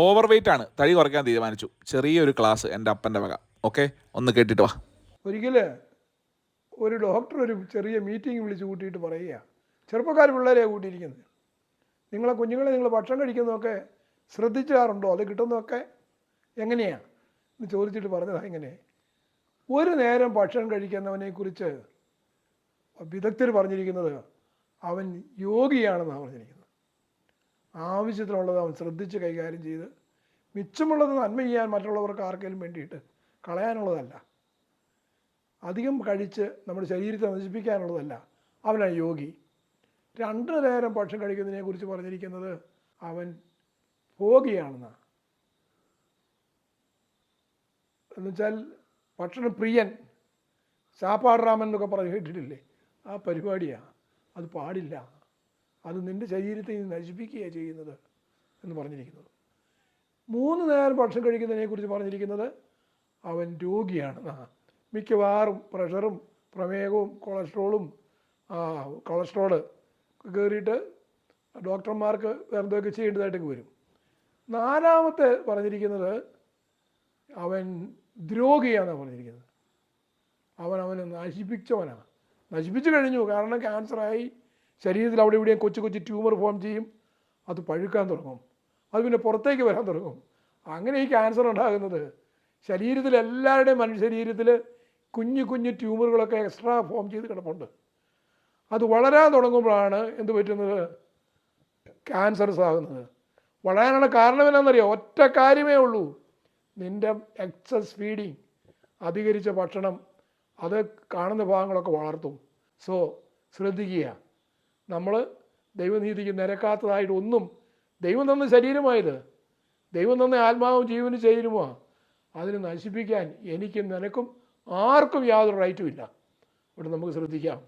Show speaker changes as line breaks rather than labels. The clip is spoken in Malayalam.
ഓവർ വെയിറ്റ് ആണ്, തടി കുറയ്ക്കാൻ തീരുമാനിച്ചു. ചെറിയൊരു ക്ലാസ് എൻ്റെ അപ്പൻ്റെ വക. ഓക്കെ, ഒന്ന് കേട്ടിട്ട് വാ.
ഒരിക്കൽ ഒരു ഡോക്ടർ ഒരു ചെറിയ മീറ്റിംഗ് വിളിച്ച് കൂട്ടിയിട്ട് പറയുക, ചെറുപ്പക്കാർ പിള്ളേരെയാണ് കൂട്ടിയിരിക്കുന്നത്, നിങ്ങളെ കുഞ്ഞുങ്ങളെ നിങ്ങൾ ഭക്ഷണം കഴിക്കുന്നതൊക്കെ ശ്രദ്ധിച്ചാറുണ്ടോ, അത് കിട്ടുന്നതൊക്കെ എങ്ങനെയാണ് എന്ന് ചോദിച്ചിട്ട് പറഞ്ഞതാണ്. ഇങ്ങനെ ഒരു നേരം ഭക്ഷണം കഴിക്കുന്നവനെക്കുറിച്ച് വിദഗ്ധർ പറഞ്ഞിരിക്കുന്നത് അവൻ യോഗിയാണെന്നാണ് പറഞ്ഞിരിക്കുന്നത്. ആവശ്യത്തിനുള്ളത് അവൻ ശ്രദ്ധിച്ച് കൈകാര്യം ചെയ്ത് മിച്ചമുള്ളത് നന്മ ചെയ്യാൻ മറ്റുള്ളവർക്ക് ആർക്കെങ്കിലും വേണ്ടിയിട്ട് കളയാനുള്ളതല്ല, അധികം കഴിച്ച് നമ്മുടെ ശരീരത്തെ നശിപ്പിക്കാനുള്ളതല്ല, അവനാണ് യോഗി. 2 നേരം ഭക്ഷണം കഴിക്കുന്നതിനെ കുറിച്ച് പറഞ്ഞിരിക്കുന്നത് അവൻ ഭോഗിയാണെന്നാണ്. എന്നുവെച്ചാൽ ഭക്ഷണപ്രിയൻ, സാപ്പാട് രാമൻ എന്നൊക്കെ പറഞ്ഞ് കേട്ടിട്ടില്ലേ, ആ പരിപാടിയാണ്. അത് പാടില്ല, അത് നിൻ്റെ ശരീരത്തെ നശിപ്പിക്കുകയാണ് ചെയ്യുന്നത് എന്ന് പറഞ്ഞിരിക്കുന്നത്. 3 നേരം ഭക്ഷണം കഴിക്കുന്നതിനെക്കുറിച്ച് പറഞ്ഞിരിക്കുന്നത് അവൻ രോഗിയാണെന്നാണ്. മിക്കവാറും പ്രഷറും പ്രമേഹവും കൊളസ്ട്രോള് കയറിയിട്ട് ഡോക്ടർമാർക്ക് എന്തൊക്കെ ചെയ്യേണ്ടതായിട്ടൊക്കെ വരും. 4-മത്തെ പറഞ്ഞിരിക്കുന്നത് അവൻ ദ്രോഹിയാണെന്നാണ് പറഞ്ഞിരിക്കുന്നത്. അവനെ നശിപ്പിച്ചവനാണ്, നശിപ്പിച്ചു കഴിഞ്ഞു. കാരണം ക്യാൻസറായി ശരീരത്തിൽ അവിടെ ഇവിടെയും കൊച്ചു കൊച്ചു ട്യൂമർ ഫോം ചെയ്യും, അത് പഴുക്കാൻ തുടങ്ങും, അത് പിന്നെ പുറത്തേക്ക് വരാൻ തുടങ്ങും. അങ്ങനെ ഈ ക്യാൻസർ ഉണ്ടാകുന്നത് ശരീരത്തിൽ, എല്ലാവരുടെയും മനുഷ്യ ശരീരത്തിൽ കുഞ്ഞു കുഞ്ഞു ട്യൂമറുകളൊക്കെ എക്സ്ട്രാ ഫോം ചെയ്ത് കിടപ്പുണ്ട്. അത് വളരാൻ തുടങ്ങുമ്പോഴാണ് എന്ത് പറ്റുന്നത്, ക്യാൻസർസ് ആകുന്നത്. വളരാനുള്ള കാരണം എന്നാണെന്നറിയോ? ഒറ്റ കാര്യമേ ഉള്ളൂ, നിൻ്റെ എക്സസ് ഫീഡിങ്, അധികരിച്ച ഭക്ഷണം, അത് കാണുന്ന ഭാഗങ്ങളൊക്കെ വളർത്തും. സോ ശ്രദ്ധിക്കുക, നമ്മൾ ദൈവനീതിക്ക് നിരക്കാത്തതായിട്ട് ഒന്നും, ദൈവം തന്ന ശരീരമായത്, ദൈവം തന്ന ആത്മാവും ജീവനും ശരീരമോ, അതിനെ നശിപ്പിക്കാൻ എനിക്കും നിനക്കും ആർക്കും യാതൊരു റൈറ്റും ഇല്ല. ഇവിടെ നമുക്ക് ശ്രദ്ധിക്കാം.